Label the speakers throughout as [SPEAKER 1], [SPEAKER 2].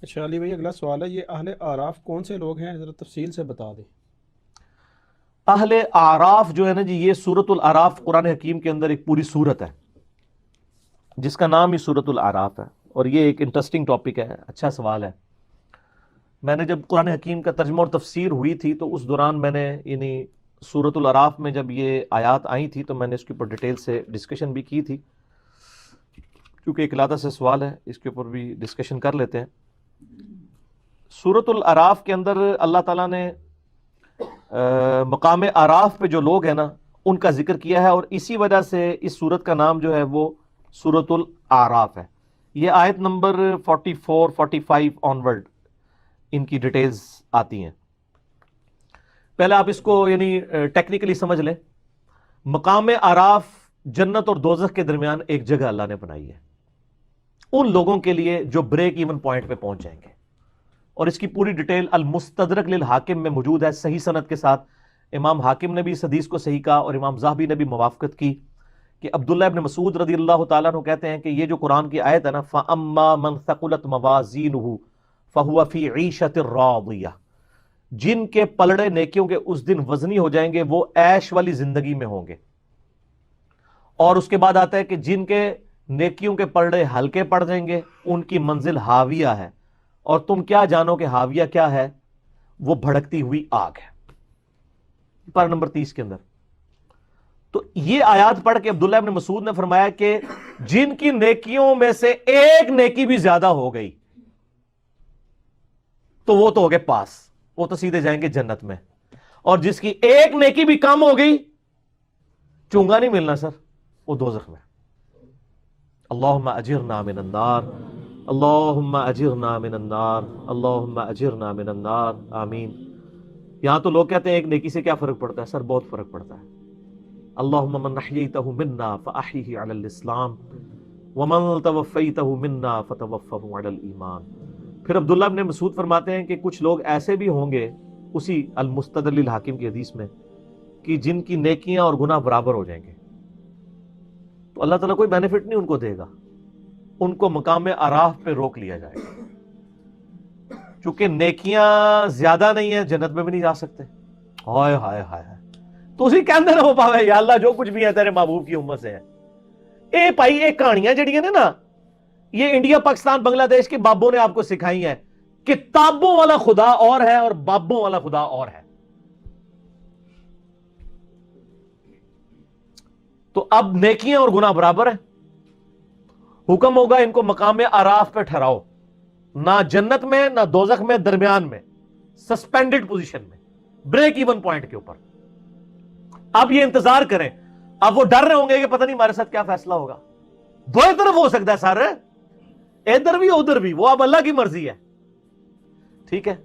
[SPEAKER 1] اچھا علی بھائی، اگلا سوال ہے، یہ اہل اعراف کون سے لوگ ہیں؟ ذرا تفصیل سے بتا دیں۔
[SPEAKER 2] اہل اعراف جو ہے نا جی، یہ سورۃ الاعراف قرآن حکیم کے اندر ایک پوری سورت ہے جس کا نام ہی سورۃ الاعراف ہے، اور یہ ایک انٹرسٹنگ ٹاپک ہے، اچھا سوال ہے۔ میں نے جب قرآن حکیم کا ترجمہ اور تفسیر ہوئی تھی تو اس دوران میں نے یعنی سورۃ الاعراف میں جب یہ آیات آئی تھی تو میں نے اس کے اوپر ڈیٹیل سے ڈسکشن بھی کی تھی، کیونکہ ایک علیحدہ سے سوال ہے، اس کے اوپر بھی ڈسکشن کر لیتے ہیں۔ سورۃ الاعراف کے اندر اللہ تعالیٰ نے مقام اعراف پہ جو لوگ ہیں نا ان کا ذکر کیا ہے، اور اسی وجہ سے اس سورت کا نام جو ہے وہ سورۃ الاعراف ہے۔ یہ آیت نمبر 44 45 آنورڈ ان کی ڈیٹیلز آتی ہیں۔ پہلے آپ اس کو یعنی ٹیکنیکلی سمجھ لیں، مقام اعراف جنت اور دوزخ کے درمیان ایک جگہ اللہ نے بنائی ہے ان لوگوں کے لیے جو بریک ایون پوائنٹ پہ پہنچ جائیں گے، اور اس کی پوری ڈیٹیل المستدرک للحاکم میں موجود ہے صحیح سند کے ساتھ۔ امام حاکم نے بھی اس حدیث کو صحیح کہا اور امام ذہبی نے بھی موافقت کی کہ عبداللہ ابن مسعود رضی اللہ تعالیٰ عنہ کہتے ہیں کہ یہ جو قرآن کی آیت ہے نا، فَأَمَّا مَنْ ثَقُلَتْ مَوَازِينُهُ فَهُوَ فِي عِيشَةٍ رَاضِيَةٍ، جن کے پلڑے نیکیوں کے اس دن وزنی ہو جائیں گے وہ عیش والی زندگی میں ہوں گے۔ اور اس کے بعد آتا ہے کہ جن کے نیکیوں کے پلڑے ہلکے پڑ جائیں گے ان کی منزل ہاویہ ہے، اور تم کیا جانو کہ ہاویہ کیا ہے؟ وہ بھڑکتی ہوئی آگ ہے، پر نمبر 30 کے اندر۔ تو یہ آیات پڑھ کے عبداللہ ابن مسعود نے فرمایا کہ جن کی نیکیوں میں سے ایک نیکی بھی زیادہ ہو گئی تو وہ تو ہو گئے پاس، وہ تو سیدھے جائیں گے جنت میں، اور جس کی ایک نیکی بھی کم ہو گئی، چونگا نہیں ملنا سر، وہ دوزخ میں۔ اللہم اجرنا من النار، اللہم اجرنا من النار، اللہم اجرنا من النار، آمین۔ یہاں تو لوگ کہتے ہیں ایک نیکی سے کیا فرق پڑتا ہے؟ سر بہت فرق پڑتا ہے۔ اللہم من احییتہ منا فاحیہ علی الاسلام ومن توفیتہ منا فتوفہ علی الایمان۔ پھر عبداللہ ابن مسعود فرماتے ہیں کہ کچھ لوگ ایسے بھی ہوں گے اسی المستدرک للحاکم کی حدیث میں کہ جن کی نیکیاں اور گناہ برابر ہو جائیں گے، تو اللہ تعالیٰ کوئی بینیفٹ نہیں ان کو دے گا، ان کو مقام اعراف پہ روک لیا جائے گا، چونکہ نیکیاں زیادہ نہیں ہیں جنت میں بھی نہیں جا سکتے۔ ہائے ہائے ہائے، تو اسی کے اندر ہو پاوے یا اللہ جو کچھ بھی ہے تیرے محبوب کی امت سے ہے۔ اے بھائی یہ کہانیاں جڑیاں نے نا، یہ انڈیا پاکستان بنگلہ دیش کے بابوں نے آپ کو سکھائی ہیں۔ کتابوں والا خدا اور ہے اور بابوں والا خدا اور ہے۔ تو اب نیکیاں اور گناہ برابر ہیں، حکم ہوگا ان کو مقام اعراف پہ ٹھہراؤ، نہ جنت میں نہ دوزخ میں، درمیان میں، سسپینڈڈ پوزیشن میں، بریک ایون پوائنٹ کے اوپر۔ اب یہ انتظار کریں، اب وہ ڈر رہے ہوں گے کہ پتہ نہیں ہمارے ساتھ کیا فیصلہ ہوگا۔ دو طرف ہو سکتا ہے سر، ادھر بھی ادھر بھی، وہ اب اللہ کی مرضی ہے، ٹھیک ہے۔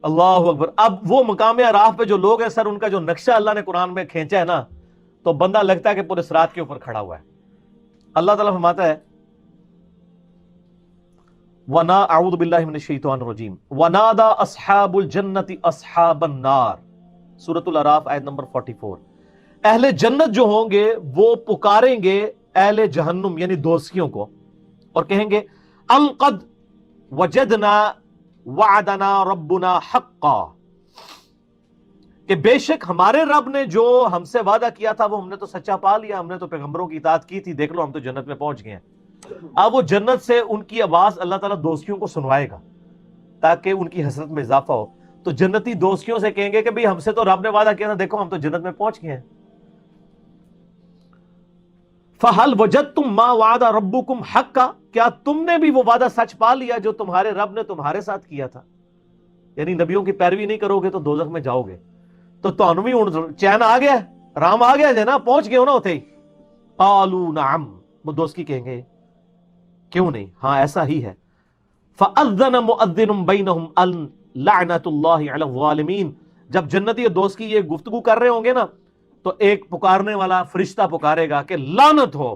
[SPEAKER 2] اللہ اکبر۔ اب وہ مقام اعراف پہ جو لوگ ہیں سر، ان کا جو نقشہ اللہ نے قرآن میں کھینچا ہے نا، تو بندہ لگتا ہے کہ پورے صراط کے اوپر کھڑا ہوا ہے۔ اللہ تعالیٰ فرماتا ہے وَنَا اعوذ باللہ من الشیطان الرجیم وَنَادَى أَصْحَابُ الْجَنَّةِ أَصْحَابَ النَّارِ، سورۃ الاعراف آیت نمبر 44۔ اہل جنت جو ہوں گے وہ پکاریں گے اہل جہنم یعنی دوزخیوں کو، اور کہیں گے ان قد وجدنا وعدنا ربنا حقا، کہ بے شک ہمارے رب نے جو ہم سے وعدہ کیا تھا وہ ہم نے تو سچا پا لیا، ہم نے تو پیغمبروں کی اطاعت کی تھی، دیکھ لو ہم تو جنت میں پہنچ گئے ہیں۔ اب وہ جنت سے ان کی آواز اللہ تعالیٰ دوزخیوں کو سنوائے گا تاکہ ان کی حسرت میں اضافہ ہو۔ تو جنتی دوزخیوں سے کہیں گے کہ بھئی ہم سے تو رب نے وعدہ کیا تھا، دیکھو ہم تو جنت میں پہنچ گئے ہیں۔ فَهَلْ وَجَدْتُمْ مَا وَعَدَ رَبُّكُمْ حَقًّا، کیا تم نے بھی وہ وعدہ سچ پا لیا جو تمہارے رب نے تمہارے ساتھ کیا تھا؟ یعنی نبیوں کی پیروی نہیں کرو گے تو دوزخ میں جاؤ گے۔ تو تانوں بھی چین آ گیا، رام آ گیا جنا، پہنچ گئے ہو نا ہوتے ہی۔ قالوا نعم، وہ دوست کی کہیں گے کیوں نہیں، ہاں ایسا ہی ہے۔ فَأَذَّنَ مُؤَذِّنٌ بَيْنَهُمْ أَن لَعْنَةُ اللَّهِ عَلَى الظَّالِمِينَ۔ جب جنتی اور دوست کی یہ گفتگو کر رہے ہوں گے نا، تو ایک پکارنے والا فرشتہ پکارے گا کہ لعنت ہو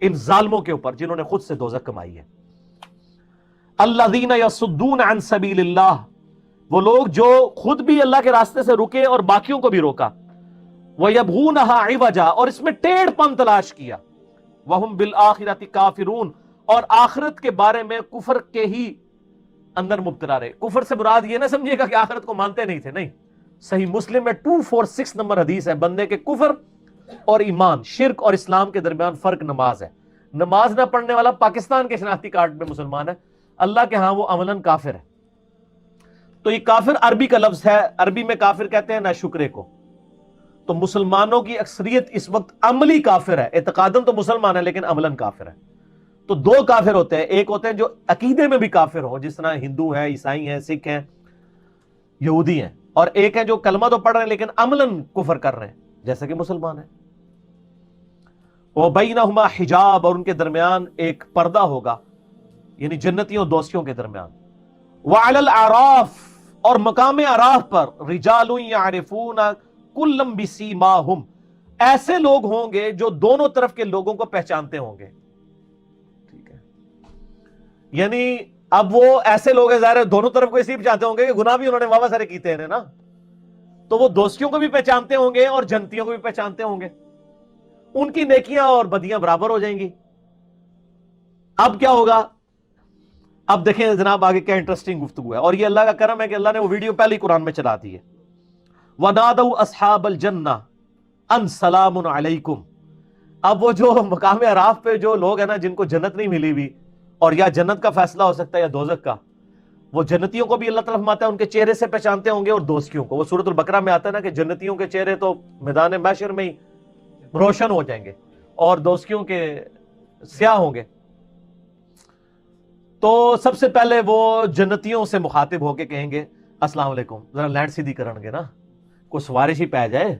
[SPEAKER 2] ان ظالموں کے اوپر جنہوں نے خود سے دوزخ کمائی ہے۔ الذین یصدون عن سبیل اللہ، وہ لوگ جو خود بھی اللہ کے راستے سے رکے اور باقیوں کو بھی روکا۔ وَيَبْغُونَهَا عِوَجًا، اور اس میں ٹیڑھ پن تلاش کیا۔ وَهُمْ بِالْآخِرَةِ كَافِرُونَ، اور آخرت کے بارے میں کفر کے ہی اندر مبتلا رہے. کفر سے مراد یہ نہ سمجھیے گا کہ آخرت کو مانتے نہیں تھے, نہیں. صحیح مسلم میں 246 نمبر حدیث ہے, بندے کے کفر اور ایمان, شرک اور اسلام کے درمیان فرق نماز ہے. نماز نہ پڑھنے والا پاکستان کے شناختی کارڈ میں مسلمان ہے, اللہ کے ہاں وہ عملاً کافر ہے. تو یہ کافر عربی کا لفظ ہے, عربی میں کافر کہتے ہیں ناشکرے کو. تو مسلمانوں کی اکثریت اس وقت عملی کافر ہے, اعتقاداً تو مسلمان ہے لیکن عملاً کافر ہے. تو دو کافر ہوتے ہیں, ایک ہوتے ہیں جو عقیدے میں بھی کافر ہو, جس طرح ہندو ہیں, عیسائی ہیں, سکھ ہیں, یہودی ہیں, اور ایک ہے جو کلمہ تو پڑھ رہے ہیں لیکن عملاً کفر کر رہے ہیں جیسا کہ مسلمان ہیں. وَبَيْنَهُمَا حجاب, اور ان کے درمیان ایک پردہ ہوگا, یعنی جنتیوں دوستیوں کے درمیان. وَعَلَى الْأَعْرَافِ, اور مقام اعراف پر, رِجَالٌ يَعْرِفُونَ كُلًّا بِسِيمَاهُمْ, ایسے لوگ ہوں گے جو دونوں طرف کے لوگوں کو پہچانتے ہوں گے. ٹھیک ہے, یعنی اب وہ ایسے لوگ ہیں, ظاہر دونوں طرف کو اسی پہچانتے ہوں گے کہ گناہ بھی انہوں نے واہ سارے کیتے ہیں نا, تو وہ دوستیوں کو بھی پہچانتے ہوں گے اور جنتیوں کو بھی پہچانتے ہوں گے. ان کی نیکیاں اور بدیاں برابر ہو جائیں گی. اب کیا ہوگا, اب دیکھیں جناب آگے کیا انٹرسٹنگ گفتگو ہے, اور یہ اللہ کا کرم ہے کہ اللہ نے وہ ویڈیو پہلے ہی قرآن میں چلا دی ہے. وَنَادَوْا أَصْحَابَ الْجَنَّةِ أَنْ سَلَامٌ عَلَيْكُمْ. اب وہ جو مقام اعراف پہ جو لوگ ہیں نا جن کو جنت نہیں ملی ہوئی, اور یا جنت کا فیصلہ ہو سکتا ہے یا دوزخ کا, وہ جنتیوں کو بھی اللہ تعالیٰ فرماتا ہے ان کے چہرے سے پہچانتے ہوں گے, اور دوستیوں کو. وہ سورۃ البقرہ میں آتا ہے نا کہ جنتیوں کے چہرے تو میدان محشر میں ہی روشن ہو جائیں گے اور دوستیوں کے سیاہ ہوں گے. تو سب سے پہلے وہ جنتیوں سے مخاطب ہو کے کہیں گے السلام علیکم, ذرا لینڈ سیدھی کرن گے نا, کوئی سوارش ہی پہ جائے.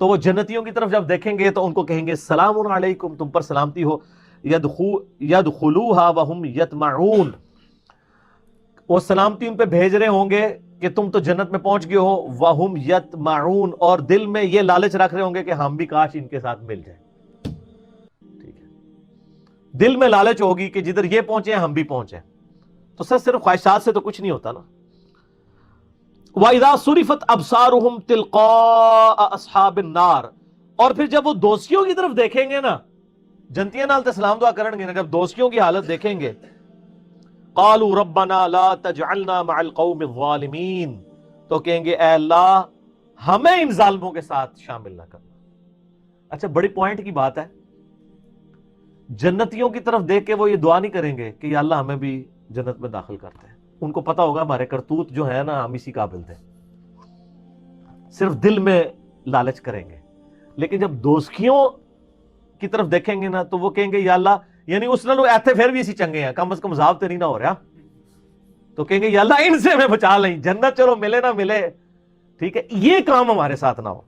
[SPEAKER 2] تو وہ جنتیوں کی طرف جب دیکھیں گے تو ان کو کہیں گے سلام علیکم, تم پر سلامتی ہو. يدخلوها وهم يطمعون, وہ سلامتی ان پہ بھیج رہے ہوں گے کہ تم تو جنت میں پہنچ گئے ہو. وهم يطمعون, اور دل میں یہ لالچ رکھ رہے ہوں گے کہ ہم بھی کاش ان کے ساتھ مل جائیں. ٹھیک ہے, دل میں لالچ ہوگی کہ جدھر یہ پہنچے ہم بھی پہنچے. تو سر صرف خواہشات سے تو کچھ نہیں ہوتا نا. وَإِذَا صُرِفَتْ أَبْصَارُهُمْ تِلْقَاءَ أَصْحَابِ النَّارِ, اور پھر جب وہ دوستیوں کی طرف دیکھیں گے نا, جنتیاں نال تے سلام دعا کرن گے نا, جب دوستیوں کی حالت دیکھیں گے, قالوا ربنا لا تجعلنا مع القوم الظالمین, تو کہیں گے اے اللہ ہمیں ان ظالموں کے ساتھ شامل نہ کرنا. اچھا, بڑی پوائنٹ کی بات ہے. جنتیوں کی طرف دیکھ کے وہ یہ دعا نہیں کریں گے کہ یا اللہ ہمیں بھی جنت میں داخل کرتے ہیں. ان کو پتا ہوگا ہمارے کرتوت جو ہے نا ہم اسی قابل تھے, صرف دل میں لالچ کریں گے. لیکن جب دوستیوں کی طرف دیکھیں گے نا تو وہ کہیں گے یا اللہ, یعنی اس نالوں ایتھے پھر بھی اسی چنگے ہیں, کم از کم عذاب تو نہیں نہ ہو رہا. تو کہیں گے یا اللہ ان سے ہمیں بچا لیں, جنت چلو ملے نہ ملے, ٹھیک ہے, یہ کام ہمارے ساتھ نہ ہو.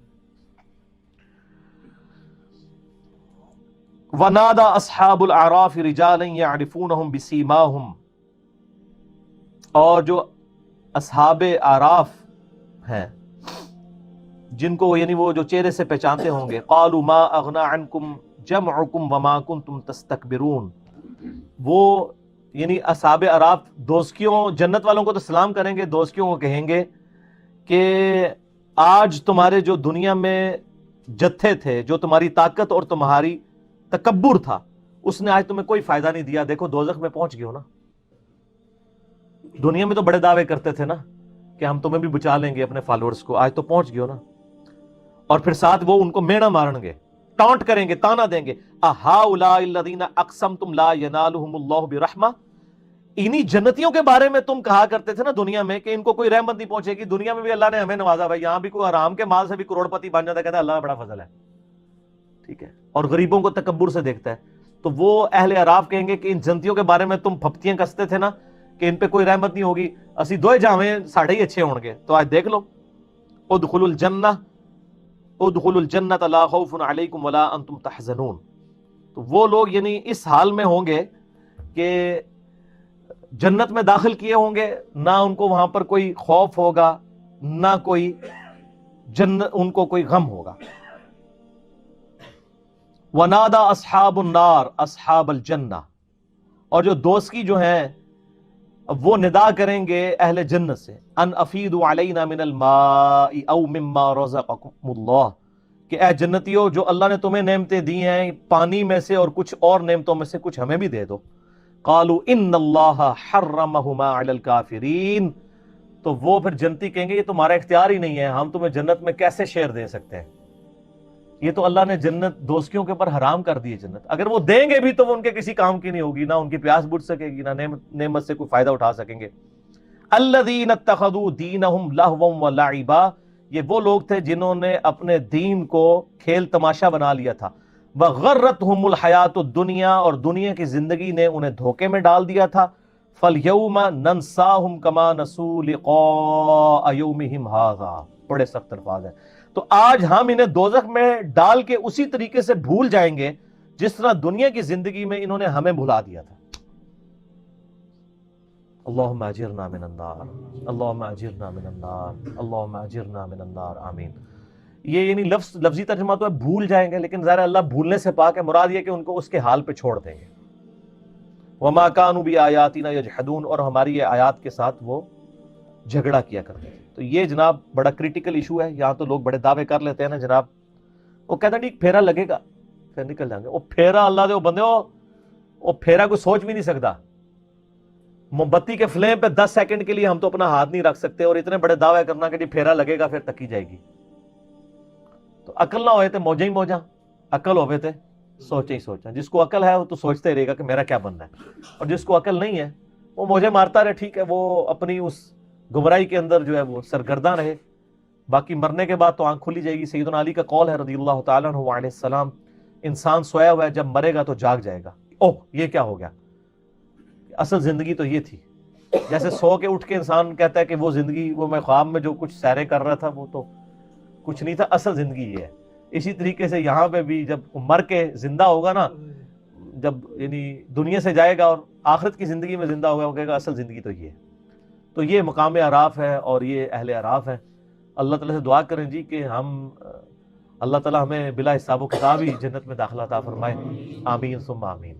[SPEAKER 2] وَنَادَى أَصْحَابُ الْأَعْرَافِ رِجَالًا يَعْرِفُونَهُمْ بِسِيمَاهُمْ, اور جو اصحاب اعراف ہیں جن کو یعنی وہ جو چہرے سے پہچانتے ہوں گے, قالوا ما اغنى عنكم جمعكم وما كنتم تستكبرون, وہ یعنی اصحاب اعراف دوستیوں جنت والوں کو تو سلام کریں گے, دوستیوں کو کہیں گے کہ آج تمہارے جو دنیا میں جتھے تھے, جو تمہاری طاقت اور تمہاری تکبر تھا, اس نے آج تمہیں کوئی فائدہ نہیں دیا. دیکھو دوزخ میں پہنچ گئے ہو نا. دنیا میں تو بڑے دعوے کرتے تھے نا کہ ہم تمہیں بھی بچا لیں گے اپنے فالوورز کو, آج تو پہنچ گئے ہو نا. اور پھر ساتھ وہ ان کو مینا مارن گے, ٹانٹ کریں گے, تانا دیں گے, اہؤلاء الذین اقسمتم لا ینالہم اللہ برحمہ, انہی جنتیوں کے بارے میں تم کہا کرتے تھے نا دنیا میں کہ ان کو کوئی رحمت نہیں پہنچے گی. دنیا میں بھی اللہ نے ہمیں نوازا بھائی, یہاں بھی کوئی حرام کے مال سے بھی کروڑ پتی بن جاتا ہے, کہتا ہے اللہ بڑا فضل ہے. ٹھیک ہے, اور غریبوں کو تکبر سے دیکھتا ہے. تو وہ اہل اعراف کہیں گے کہ ان جنتیوں کے بارے میں تم پھپتیاں کستے تھے نا کہ ان پہ کوئی رحمت نہیں ہوگی, اسی دوئے جاویں ساڑھے ہی اچھے ہوں گے. تو آج دیکھ لو, ادخلوا الجنہ ادخلوا الجنۃ لا خوف علیکم ولا انتم تحزنون. تو وہ لوگ یعنی اس حال میں ہوں گے کہ جنت میں داخل کیے ہوں گے, نہ ان کو وہاں پر کوئی خوف ہوگا, نہ کوئی ان کو کوئی غم ہوگا. وَنَادَى أَصْحَابُ النَّارِ أَصْحَابَ الْجَنَّةِ, اور جو دوست کی جو ہیں وہ ندا کریں گے اہل جنت سے, ان افیدوا علینا من الماء او مما رزقکم اللہ, کہ اے جنتیوں جو اللہ نے تمہیں نعمتیں دی ہیں پانی میں سے اور کچھ اور نعمتوں میں سے کچھ ہمیں بھی دے دو. قالوا ان اللہ حرمہما علی الکافرین، تو وہ پھر جنتی کہیں گے یہ تمہارا اختیار ہی نہیں ہے، ہم تمہیں جنت میں کیسے شیئر دے سکتے ہیں، یہ تو اللہ نے جنت دوستیوں کے اوپر حرام کر دی ہے جنت، اگر وہ دیں گے بھی تو وہ ان کے کسی کام کی نہیں ہوگی، نہ ان کی پیاس بجھ سکے گی، نہ نعمت سے کوئی فائدہ اٹھا سکیں گے۔ الذین اتخذوا دینہم لہوا ولعبا، یہ وہ لوگ تھے جنہوں نے اپنے دین کو کھیل تماشا بنا لیا تھا، وغرتہم الحیات الدنیا، اور دنیا کی زندگی نے انہیں دھوکے میں ڈال دیا تھا۔ فَالْيَوْمَ نَنْسَاهُمْ كَمَا نَسُوا لِقَاءَ يَوْمِهِمْ هَذَا، بڑے سخت الفاظ ہیں، تو آج ہم انہیں دوزخ میں ڈال کے اسی طریقے سے بھول جائیں گے جس طرح دنیا کی زندگی میں انہوں نے ہمیں بھلا دیا تھا۔ اللہم اجرنا من النار، اللہم اجرنا من النار، اللہم اجرنا من النار، آمین۔ یہ یعنی لفظی ترجمہ تو ہے بھول جائیں گے، لیکن ظاہر اللہ بھولنے سے پاک ہے، مراد یہ کہ ان کو اس کے حال پہ چھوڑ دیں گے۔ وما كانوا بآیاتنا یجحدون، اور ہماری یہ آیات کے ساتھ وہ جھگڑا کیا کرتے تھے۔ تو یہ جناب بڑا کریٹیکل ایشو ہے، یہاں تو لوگ بڑے دعوے کر لیتے ہیں نا جناب، وہ کہتے ہیں نہیں پھیرا لگے گا پھر نکل جائیں گے، وہ پھیرا اللہ دے وہ بندے وہ پھیرا کوئی سوچ بھی نہیں سکتا، موم بتی کے فلیم پہ 10 سیکنڈ کے لیے ہم تو اپنا ہاتھ نہیں رکھ سکتے، اور اتنے بڑے دعوے کرنا کہ جی پھیرا لگے گا پھر تکی جائے گی۔ تو عقل نہ ہوئے تھے موجیں ہی موجاں، عقل ہوئے تھے سوچیں ہی سوچاں۔ جس کو عقل ہے وہ تو سوچتے ہی رہے گا کہ میرا کیا بننا ہے، اور جس کو عقل نہیں ہے وہ موجیں مارتا رہے، ٹھیک ہے، وہ اپنی اس گمراہی کے اندر جو ہے وہ سرگرداں رہے، باقی مرنے کے بعد تو آنکھ کھلی جائے گی۔ سیدنا علی کا قول ہے رضی اللہ تعالیٰ عنہ علیہ السلام، انسان سویا ہوا ہے، جب مرے گا تو جاگ جائے گا۔ اوہ یہ کیا ہو گیا، اصل زندگی تو یہ تھی۔ جیسے سو کے اٹھ کے انسان کہتا ہے کہ وہ زندگی، وہ میں خواب میں جو کچھ سیرے کر رہا تھا وہ تو کچھ نہیں تھا، اصل زندگی یہ ہے۔ اسی طریقے سے یہاں پہ بھی جب مر کے زندہ ہوگا نا، جب یعنی دنیا سے جائے گا اور آخرت کی زندگی میں زندہ ہوگا، وہ کہے گا اصل زندگی تو یہ ہے۔ تو یہ مقام اعراف ہے اور یہ اہل اعراف ہے۔ اللہ تعالیٰ سے دعا کریں جی کہ ہم اللہ تعالیٰ ہمیں بلا حساب و کتاب ہی جنت میں داخلہ عطا فرمائے، آمین ثم آمین۔